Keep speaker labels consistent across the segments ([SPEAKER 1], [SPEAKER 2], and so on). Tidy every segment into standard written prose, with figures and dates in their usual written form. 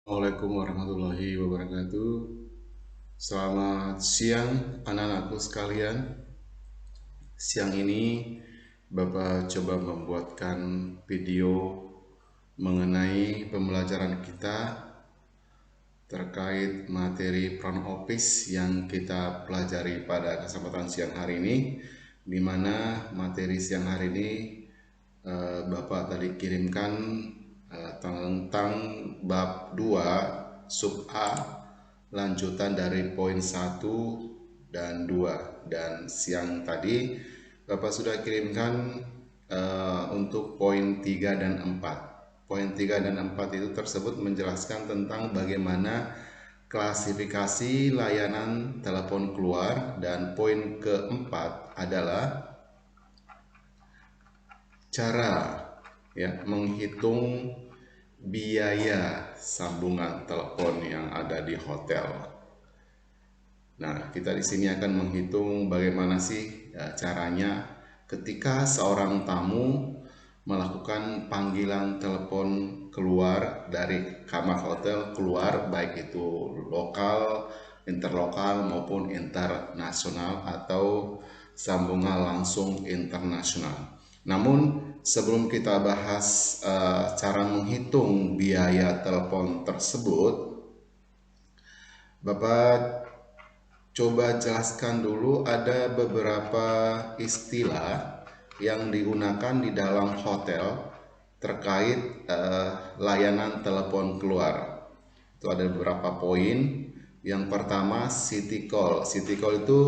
[SPEAKER 1] Assalamualaikum warahmatullahi wabarakatuh. Selamat siang anak-anakku sekalian. Siang ini Bapak coba membuatkan video mengenai pembelajaran kita terkait materi front office yang kita pelajari pada kesempatan siang hari ini, di mana materi siang hari ini Bapak tadi kirimkan tentang bab 2 sub A, lanjutan dari poin 1 dan 2, dan siang tadi Bapak sudah kirimkan untuk poin 3 dan 4. Poin 3 dan 4 itu tersebut menjelaskan tentang bagaimana klasifikasi layanan telepon keluar, dan poin keempat adalah cara menghitung biaya sambungan telepon yang ada di hotel. Nah, kita di sini akan menghitung bagaimana sih caranya ketika seorang tamu melakukan panggilan telepon keluar dari kamar hotel keluar, baik itu lokal, interlokal maupun internasional atau sambungan langsung internasional. Namun sebelum kita bahas cara menghitung biaya telepon tersebut, Bapak coba jelaskan dulu ada beberapa istilah yang digunakan di dalam hotel terkait layanan telepon keluar. Itu ada beberapa poin. Yang pertama, city call. City call itu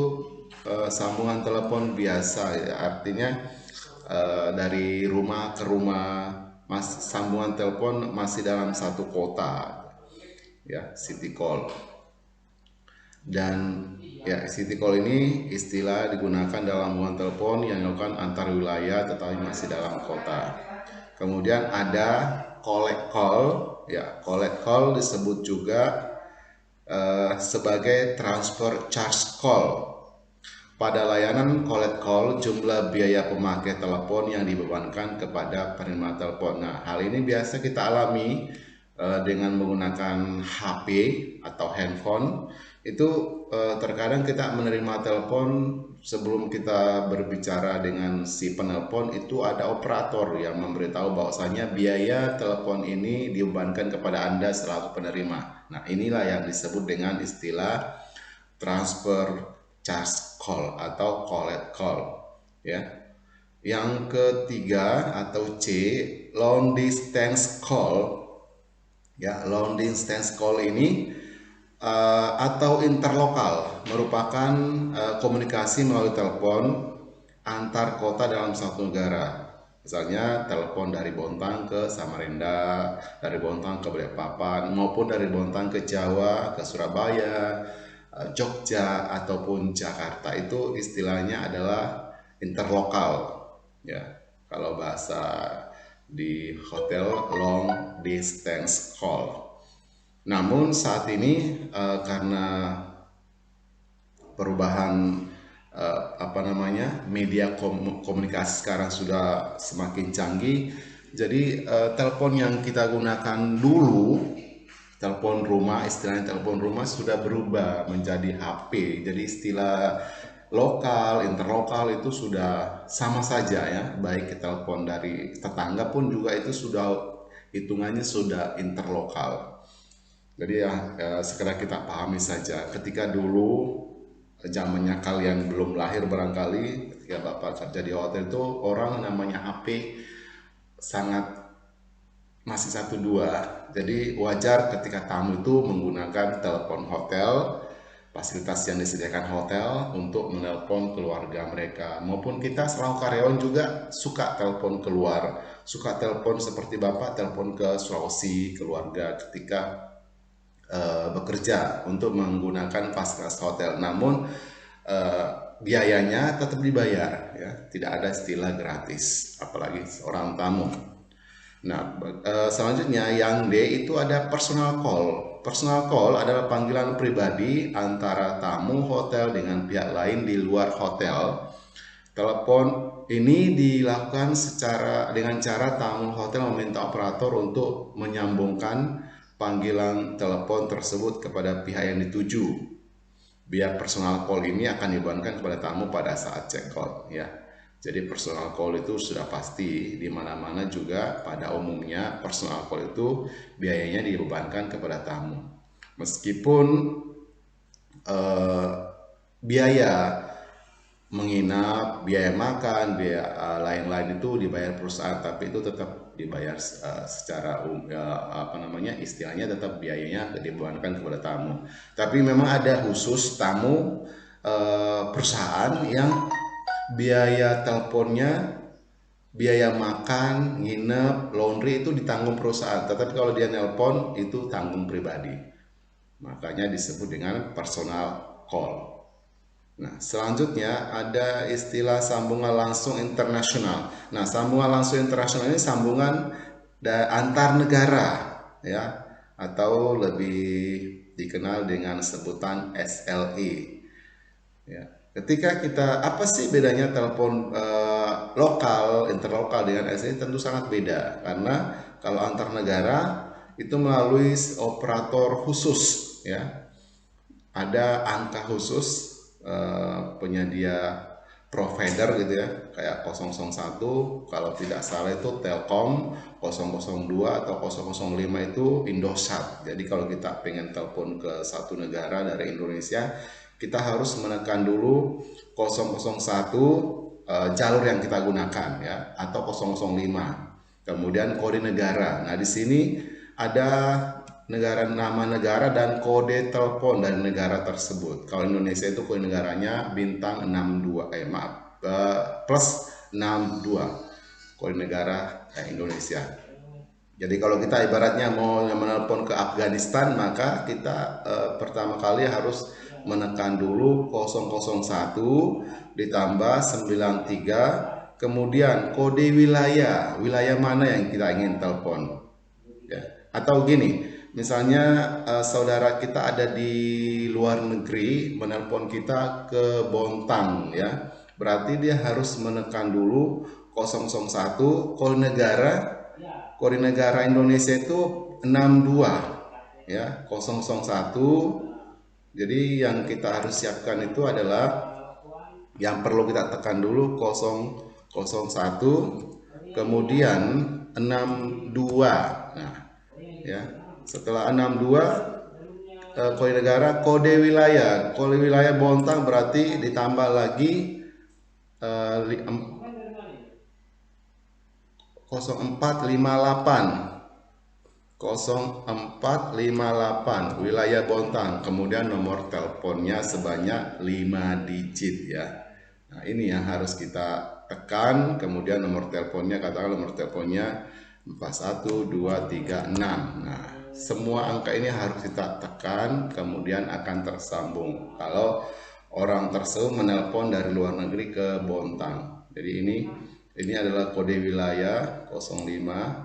[SPEAKER 1] sambungan telepon biasa, ya. Artinya dari rumah ke rumah, sambungan telepon masih dalam satu kota, ya, city call. Dan ya, city call ini istilah digunakan dalam hubungan telepon yang dilakukan antar wilayah tetapi masih dalam kota. Kemudian ada collect call, ya, collect call disebut juga sebagai transfer charge call. Pada layanan collect call, jumlah biaya pemakai telepon yang dibebankan kepada penerima telepon. Nah, hal ini biasa kita alami dengan menggunakan HP atau handphone. Itu terkadang kita menerima telepon, sebelum kita berbicara dengan si penelpon itu ada operator yang memberitahu bahwasanya biaya telepon ini dibebankan kepada Anda selaku penerima. Nah, inilah yang disebut dengan istilah transfer charge call atau collect call, ya. Yang ketiga atau C, long distance call, ya. Long distance call ini atau interlokal merupakan komunikasi melalui telepon antar kota dalam satu negara. Misalnya telepon dari Bontang ke Samarinda, dari Bontang ke Balikpapan, maupun dari Bontang ke Jawa, ke Surabaya, Jogja ataupun Jakarta. Itu istilahnya adalah interlokal, ya. Kalau bahasa di hotel, long distance call. Namun saat ini karena perubahan media komunikasi sekarang sudah semakin canggih, jadi telepon yang kita gunakan dulu, telepon rumah, istilahnya telepon rumah sudah berubah menjadi HP. Jadi istilah lokal, interlokal itu sudah sama saja, ya. Baik telepon dari tetangga pun juga itu sudah hitungannya sudah interlokal. Jadi ya, sekedar kita pahami saja. Ketika dulu zamannya kalian belum lahir barangkali, ketika Bapak kerja di hotel itu orang namanya HP sangat masih satu dua. Jadi wajar ketika tamu itu menggunakan telepon hotel, fasilitas yang disediakan hotel untuk menelpon keluarga mereka. Maupun kita selaku karyawan juga suka telepon keluar, suka telepon seperti Bapak telepon ke Sulawesi keluarga ketika bekerja untuk menggunakan fasilitas hotel. Namun biayanya tetap dibayar, ya. Tidak ada istilah gratis, apalagi seorang tamu. Nah, selanjutnya yang D itu ada personal call. Personal call adalah panggilan pribadi antara tamu hotel dengan pihak lain di luar hotel. Telepon ini dilakukan dengan cara tamu hotel meminta operator untuk menyambungkan panggilan telepon tersebut kepada pihak yang dituju. Biaya personal call ini akan dibebankan kepada tamu pada saat check out ya. Jadi personal call itu sudah pasti di mana-mana juga pada umumnya personal call itu biayanya dibebankan kepada tamu. Meskipun biaya menginap, biaya makan, biaya lain-lain itu dibayar perusahaan, tapi itu tetap dibayar secara istilahnya tetap biayanya dibebankan kepada tamu. Tapi memang ada khusus tamu perusahaan yang biaya teleponnya, biaya makan, nginep, laundry itu ditanggung perusahaan. Tetapi kalau dia nelpon itu tanggung pribadi. Makanya disebut dengan personal call. Nah, selanjutnya ada istilah sambungan langsung internasional. Nah, sambungan langsung internasional ini sambungan antar negara ya, atau lebih dikenal dengan sebutan SLE. Ya. Ketika kita, apa sih bedanya telepon lokal, interlokal dengan SLE? Tentu sangat beda, karena kalau antar negara itu melalui operator khusus ya. Ada angka khusus penyedia provider gitu ya, kayak 001 kalau tidak salah itu Telkom, 002 atau 005 itu Indosat. Jadi kalau kita pengen telepon ke satu negara dari Indonesia, kita harus menekan dulu 001 jalur yang kita gunakan ya, atau 005. Kemudian kode negara. Nah, di sini ada nama negara dan kode telepon dari negara tersebut. Kalau Indonesia itu kode negaranya bintang 62 plus 62 kode negara Indonesia. Jadi kalau kita ibaratnya mau menelpon ke Afghanistan, maka kita pertama kali harus menekan dulu 001 ditambah 93, kemudian kode wilayah mana yang kita ingin telepon ya. Atau gini, misalnya saudara kita ada di luar negeri menelpon kita ke Bontang ya, berarti dia harus menekan dulu 001 kode negara Indonesia itu 62 ya, 001. Jadi yang kita harus siapkan itu adalah yang perlu kita tekan dulu 001, kemudian 62. Nah, ya. Setelah 62 kode negara, kode wilayah Bontang berarti ditambah lagi 0458 wilayah Bontang, kemudian nomor teleponnya sebanyak 5 digit ya. Nah, ini yang harus kita tekan, kemudian nomor teleponnya, katakan nomor teleponnya 41236. Nah, semua angka ini harus kita tekan, kemudian akan tersambung kalau orang tersebut menelpon dari luar negeri ke Bontang. Jadi ini adalah kode wilayah 05,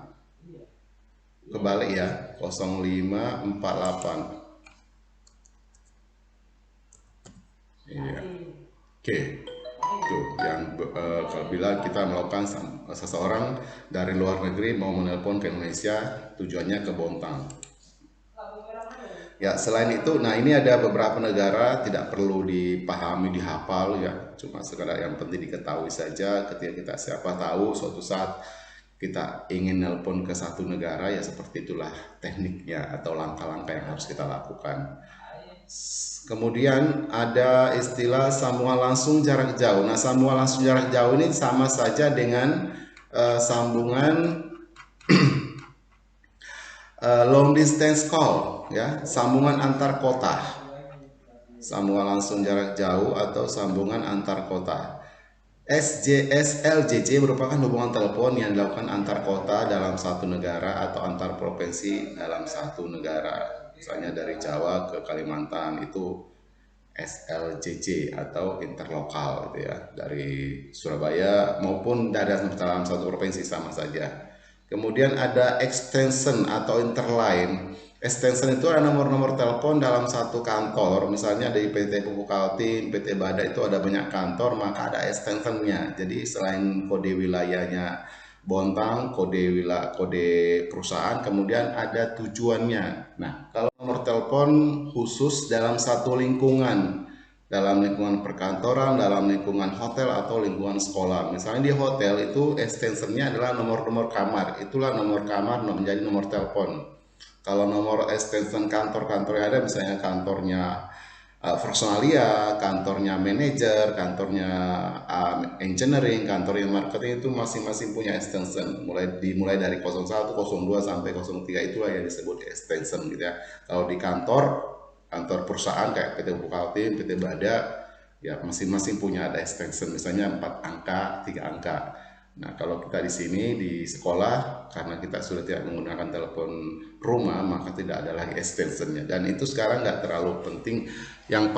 [SPEAKER 1] kebalik ya, 0548. Iya. Oke. Itu yang bila kita melakukan seseorang dari luar negeri mau menelpon ke Indonesia, tujuannya ke Bontang. Ya, selain itu, nah ini ada beberapa negara tidak perlu dipahami, dihafal ya, cuma sekedar yang penting diketahui saja. Ketika kita siapa tahu suatu saat kita ingin nelpon ke satu negara, ya seperti itulah tekniknya atau langkah-langkah yang harus kita lakukan. Kemudian ada istilah sambungan langsung jarak jauh. Nah, sambungan langsung jarak jauh ini sama saja dengan sambungan long distance call ya, sambungan antar kota. Sambungan langsung jarak jauh atau sambungan antar kota. SJSLJJ merupakan hubungan telepon yang dilakukan antar kota dalam satu negara atau antar provinsi dalam satu negara. Misalnya dari Jawa ke Kalimantan itu SLJJ atau interlokal gitu ya. Dari Surabaya maupun dalam satu provinsi sama saja. Kemudian ada extension atau interline. Extension itu ada nomor-nomor telepon dalam satu kantor. Misalnya dari PT Pupuk Kaltim, PT Bada itu ada banyak kantor, maka ada extensionnya. Jadi selain kode wilayahnya Bontang, kode perusahaan, kemudian ada tujuannya. Nah, kalau nomor telepon khusus dalam satu lingkungan, dalam lingkungan perkantoran, dalam lingkungan hotel atau lingkungan sekolah. Misalnya di hotel itu extensionnya adalah nomor-nomor kamar, itulah nomor kamar menjadi nomor telepon. Kalau nomor extension kantor-kantor yang ada, misalnya kantornya personalia, kantornya manajer, kantornya engineering, kantornya marketing, itu masing-masing punya extension. Dimulai dari 01, 02 sampai 03, itulah yang disebut extension gitu ya. Kalau di kantor perusahaan kayak PT Bukaltim, PT Bada, ya masing-masing punya ada extension, misalnya 4 angka, 3 angka. Nah, kalau kita di sini di sekolah, karena kita sudah tidak menggunakan telepon rumah, maka tidak ada lagi extensionnya. Dan itu sekarang nggak terlalu penting. Yang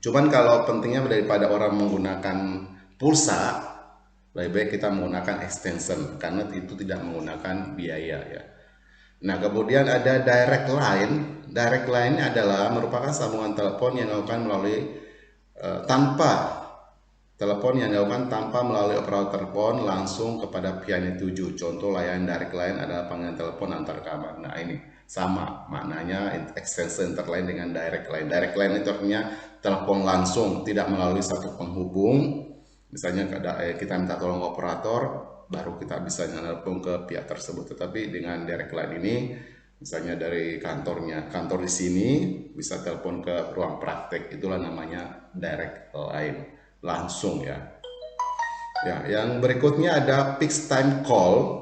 [SPEAKER 1] cuman kalau pentingnya daripada orang menggunakan pulsa, lebih baik kita menggunakan extension karena itu tidak menggunakan biaya ya. Nah, kemudian ada direct line. Direct line adalah merupakan sambungan telepon yang dilakukan tanpa melalui operator telepon langsung kepada pihak yang dituju. Contoh layanan direct line adalah panggilan telepon antar kamar. Nah, ini sama maknanya extension interline dengan direct line. Direct line itu artinya telepon langsung, tidak melalui satu penghubung. Misalnya kita minta tolong operator, baru kita bisa telepon ke pihak tersebut. Tetapi dengan direct line ini, misalnya dari kantor di sini bisa telepon ke ruang praktek, itulah namanya direct line, langsung ya. Ya, yang berikutnya ada fixed time call.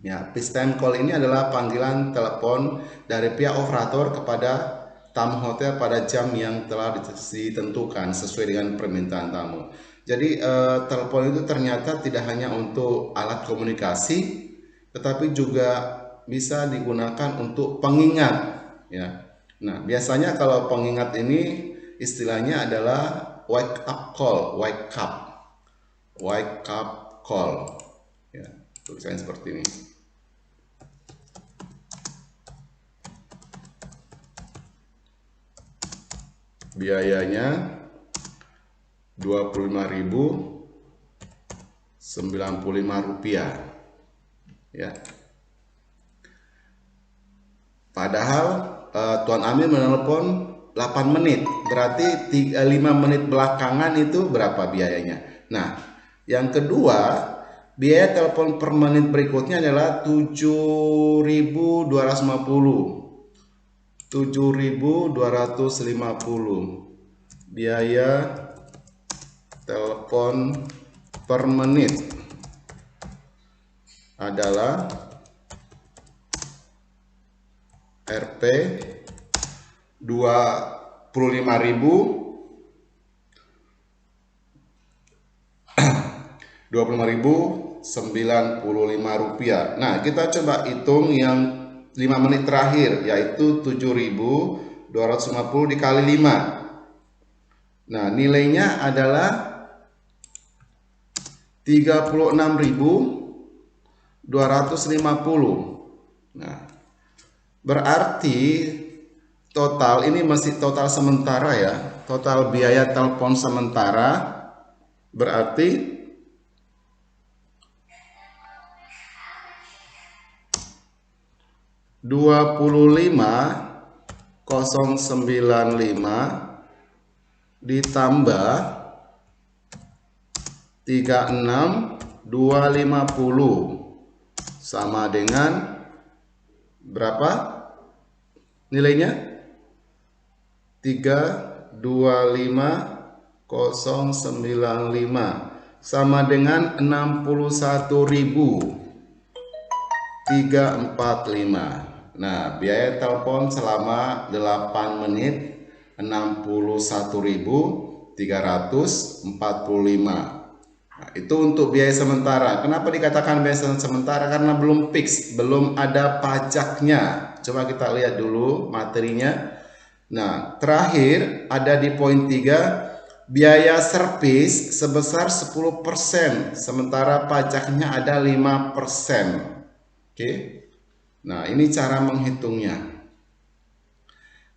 [SPEAKER 1] Ya, fixed time call ini adalah panggilan telepon dari pihak operator kepada tamu hotel pada jam yang telah ditentukan sesuai dengan permintaan tamu. Jadi telepon itu ternyata tidak hanya untuk alat komunikasi, tetapi juga bisa digunakan untuk pengingat. Ya, nah biasanya kalau pengingat ini istilahnya adalah wake up call. Ya, tulisannya seperti ini. Biayanya 25.095 rupiah ya. Padahal Tuan Amir menelpon 8 menit, berarti 5 menit belakangan itu berapa biayanya. Nah, yang kedua, biaya telepon per menit berikutnya adalah 7.250. 7.250 biaya telepon per menit adalah Rp 25.095 rupiah. Nah, kita coba hitung yang 5 menit terakhir, yaitu 7.250 dikali 5. Nah, nilainya adalah 36.250. Nah, berarti total ini masih total sementara ya. Total biaya telepon sementara berarti 25.095 ditambah 36.250 sama dengan berapa nilainya? 325.095 sama dengan 61.345. Nah, biaya telepon selama 8 menit 61.345. Nah, itu untuk biaya sementara. Kenapa dikatakan biaya sementara? Karena belum fix, belum ada pajaknya. Coba kita lihat dulu materinya. Nah, terakhir ada di poin 3, biaya servis sebesar 10%, sementara pajaknya ada 5%. Oke. Nah, ini cara menghitungnya.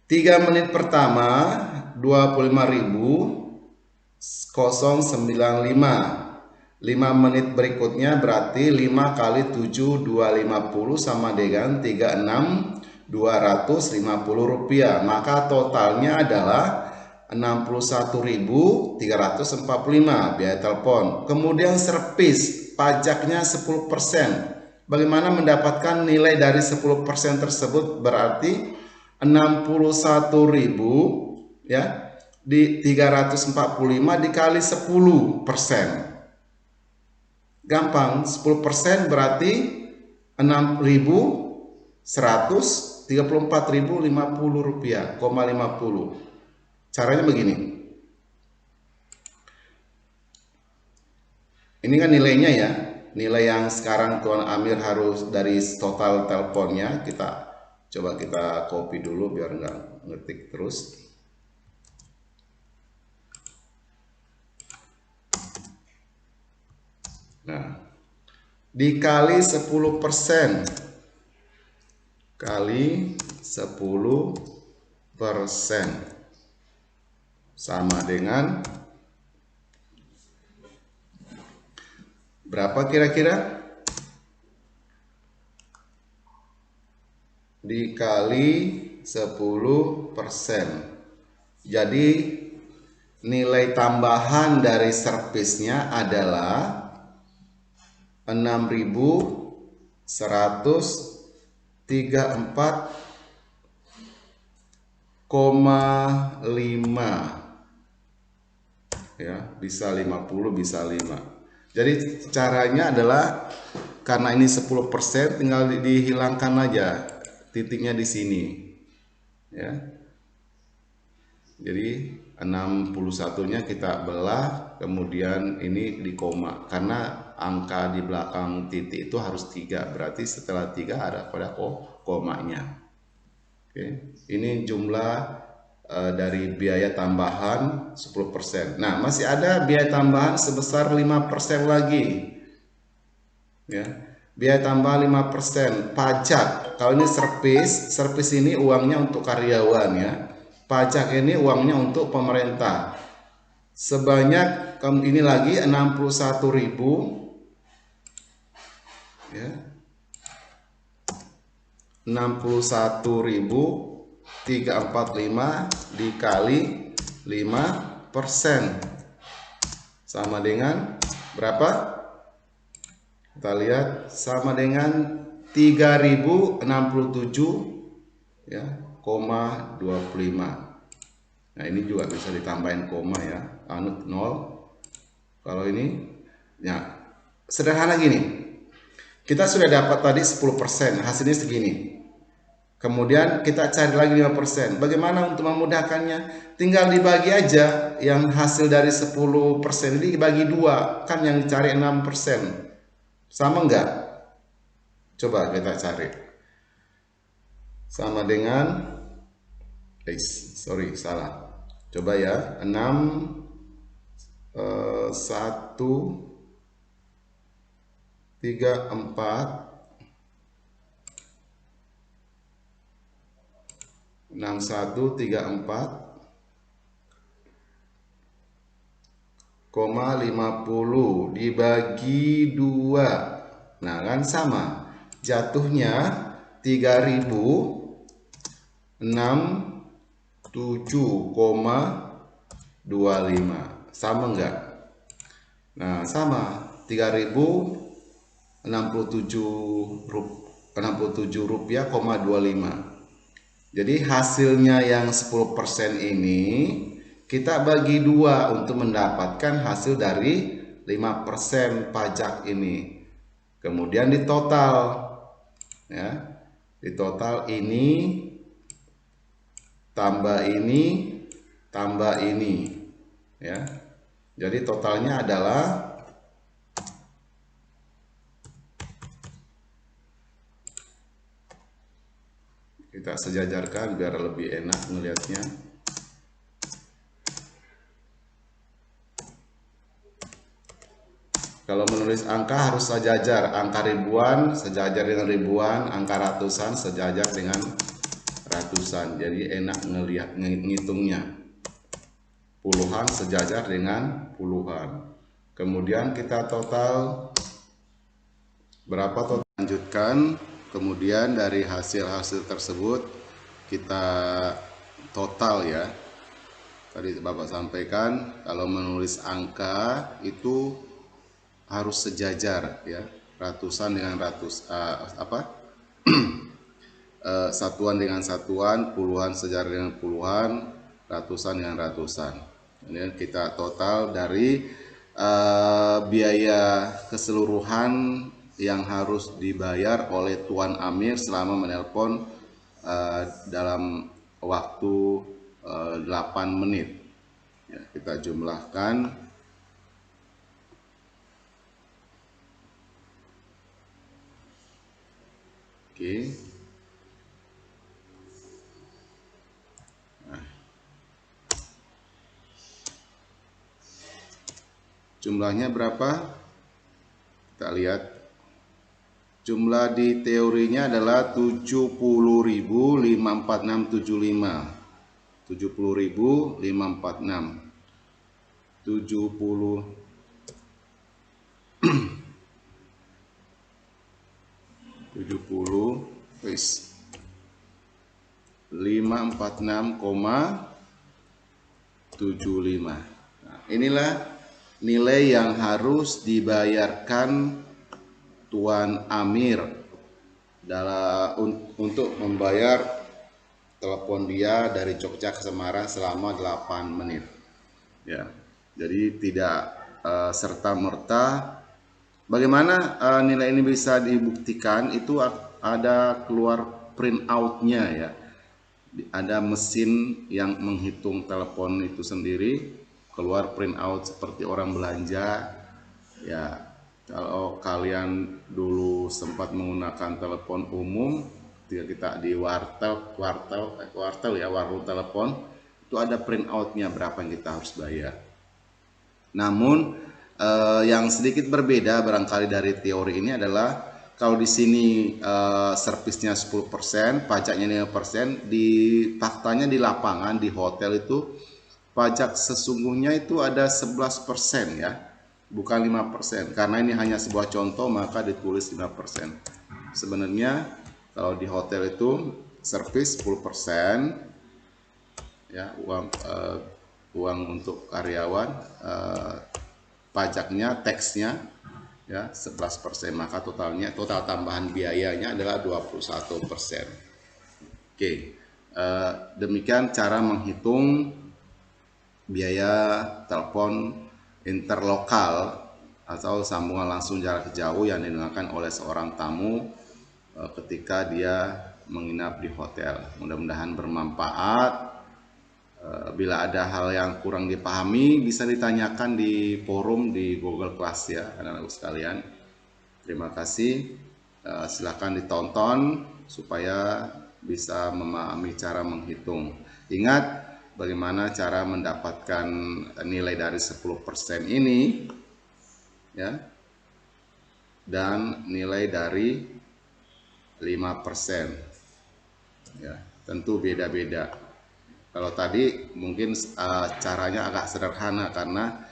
[SPEAKER 1] 3 menit pertama 25.095. 5 menit berikutnya berarti 5 kali 7 250 sama dengan 36.250 rupiah. Maka totalnya adalah 61.345 biaya telepon. Kemudian servis pajaknya 10%. Bagaimana mendapatkan nilai dari 10% tersebut? Berarti 61.000 ya di 345 dikali 10%. Gampang, 10% berarti 6.134.050 rupiah, 50. Caranya begini. Ini kan nilainya ya. Nilai yang sekarang Tuan Amir harus dari total teleponnya, kita coba kita copy dulu biar nggak ngetik terus. Nah, dikali 10% kali 10% sama dengan berapa kira-kira? Dikali 10%. Jadi nilai tambahan dari servisnya adalah 6.134,5 ya, bisa 50 bisa 5. Jadi caranya adalah karena ini 10% tinggal dihilangkan aja titiknya di sini ya. Jadi 61-nya kita belah, kemudian ini di koma karena angka di belakang titik itu harus 3, berarti setelah 3 ada pada komanya. Oke, ini jumlah dari biaya tambahan 10%. Nah, masih ada biaya tambahan sebesar 5% lagi. Ya. Biaya tambahan 5%, pajak. Kalau ini servis ini uangnya untuk karyawan ya. Pajak ini uangnya untuk pemerintah. Sebanyak ini lagi 61.000 ya. 61.345 dikali 5% sama dengan berapa? Kita lihat sama dengan 3.067 ya, 0,25. Nah, ini juga bisa ditambahin koma ya, anut 0. Kalau ini ya sederhana gini. Kita sudah dapat tadi 10%, hasilnya segini. Kemudian kita cari lagi 5%. Bagaimana untuk memudahkannya? Tinggal dibagi aja yang hasil dari 10% ini dibagi 2, kan yang dicari 6%. Sama enggak? Coba kita cari. Sama dengan salah. Coba ya, 6 1 3 4 6134,50 dibagi 2. Nah, kan sama. Jatuhnya 3.067,25. Sama enggak? Nah, sama. 3.067 rupiah, 25. Jadi hasilnya yang 10% ini kita bagi 2 untuk mendapatkan hasil dari 5% pajak ini. Kemudian di total ya. Di total ini tambah ini ya. Jadi totalnya adalah kita sejajarkan biar lebih enak melihatnya. Kalau menulis angka harus sejajar, angka ribuan sejajar dengan ribuan, angka ratusan sejajar dengan ratusan. Jadi enak ngitungnya. Puluhan sejajar dengan puluhan. Kemudian kita total berapa total, lanjutkan. Kemudian dari hasil-hasil tersebut kita total ya. Tadi Bapak sampaikan kalau menulis angka itu harus sejajar ya, ratusan dengan satuan dengan satuan, puluhan sejajar dengan puluhan, ratusan dengan ratusan. Kemudian kita total dari biaya keseluruhan yang harus dibayar oleh Tuan Amir selama menelpon dalam waktu 8 menit. Ya, kita jumlahkan. Oke. Nah, jumlahnya berapa? Kita lihat. Jumlah di teorinya adalah 70.54675. 70.546. 546,75. Nah, inilah nilai yang harus dibayarkan Tuan Amir untuk membayar telepon dia dari Jogja ke Semarang selama 8 menit. Ya, jadi tidak serta-merta. Bagaimana nilai ini bisa dibuktikan? Itu ada keluar print out-nya ya. Ada mesin yang menghitung telepon itu sendiri, keluar print out seperti orang belanja. Ya, kalau kalian dulu sempat menggunakan telepon umum, ketika kita di wartel ya, warung telepon, itu ada print out-nya berapa yang kita harus bayar. Namun yang sedikit berbeda barangkali dari teori ini adalah kalau di sini servisnya 10%, pajaknya 5%, di faktanya di lapangan di hotel itu pajak sesungguhnya itu ada 11% ya, bukan 5%. Karena ini hanya sebuah contoh maka ditulis 5%. Sebenarnya kalau di hotel itu servis 10% ya, uang untuk karyawan, pajaknya, taxnya ya 11%, maka total tambahan biayanya adalah 21%. Oke, demikian cara menghitung biaya telepon interlokal atau sambungan langsung jarak jauh yang digunakan oleh seorang tamu ketika dia menginap di hotel. Mudah-mudahan bermanfaat. Bila ada hal yang kurang dipahami bisa ditanyakan di forum di Google Class ya anak-anak sekalian. Terima kasih. Silakan ditonton supaya bisa memahami cara menghitung. Ingat bagaimana cara mendapatkan nilai dari 10% ini ya, dan nilai dari 5% ya, tentu beda-beda. Kalau tadi mungkin caranya agak sederhana karena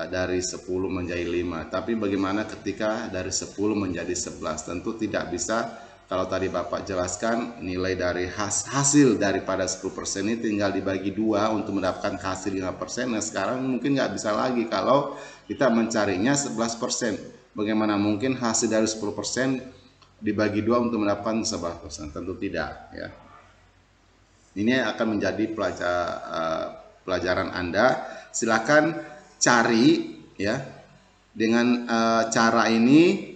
[SPEAKER 1] dari 10 menjadi 5. Tapi bagaimana ketika dari 10 menjadi 11? Tentu tidak bisa. Kalau tadi Bapak jelaskan nilai dari hasil daripada 10% ini tinggal dibagi 2 untuk mendapatkan hasil 5%. Nah sekarang mungkin nggak bisa lagi kalau kita mencarinya 11%. Bagaimana mungkin hasil dari 10% dibagi 2 untuk mendapatkan 11%? Tentu tidak ya. Ini akan menjadi pelajaran Anda. Silakan cari ya. Dengan cara ini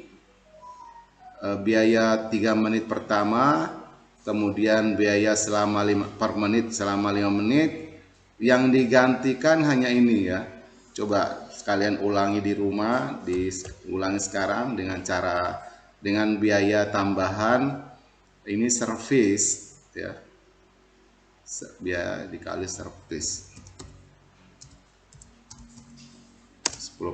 [SPEAKER 1] biaya 3 menit pertama, kemudian biaya selama 5 per menit selama 5 menit, yang digantikan hanya ini ya. Coba sekalian ulangi di rumah, ulangi sekarang dengan biaya tambahan ini servis ya. Biaya dikali servis 10%,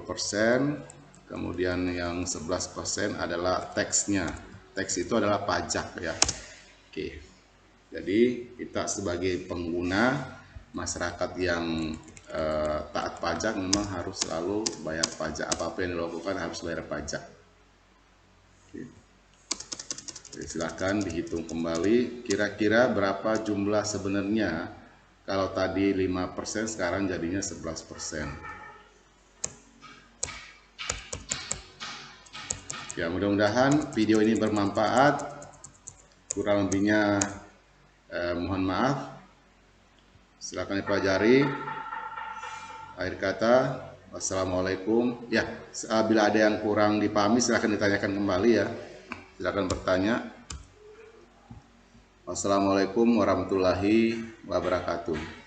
[SPEAKER 1] kemudian yang 11% adalah taxnya. Tax itu adalah pajak ya. Oke, jadi kita sebagai pengguna masyarakat yang taat pajak memang harus selalu bayar pajak. Apa-apa yang dilakukan harus bayar pajak. Jadi, silakan dihitung kembali kira-kira berapa jumlah sebenarnya. Kalau tadi 5%, sekarang jadinya 11%. Ya, mudah-mudahan video ini bermanfaat. Kurang lebihnya mohon maaf. Silakan dipelajari. Akhir kata, wassalamualaikum. Ya, bila ada yang kurang dipahami silakan ditanyakan kembali ya. Silakan bertanya. Wassalamualaikum warahmatullahi wabarakatuh.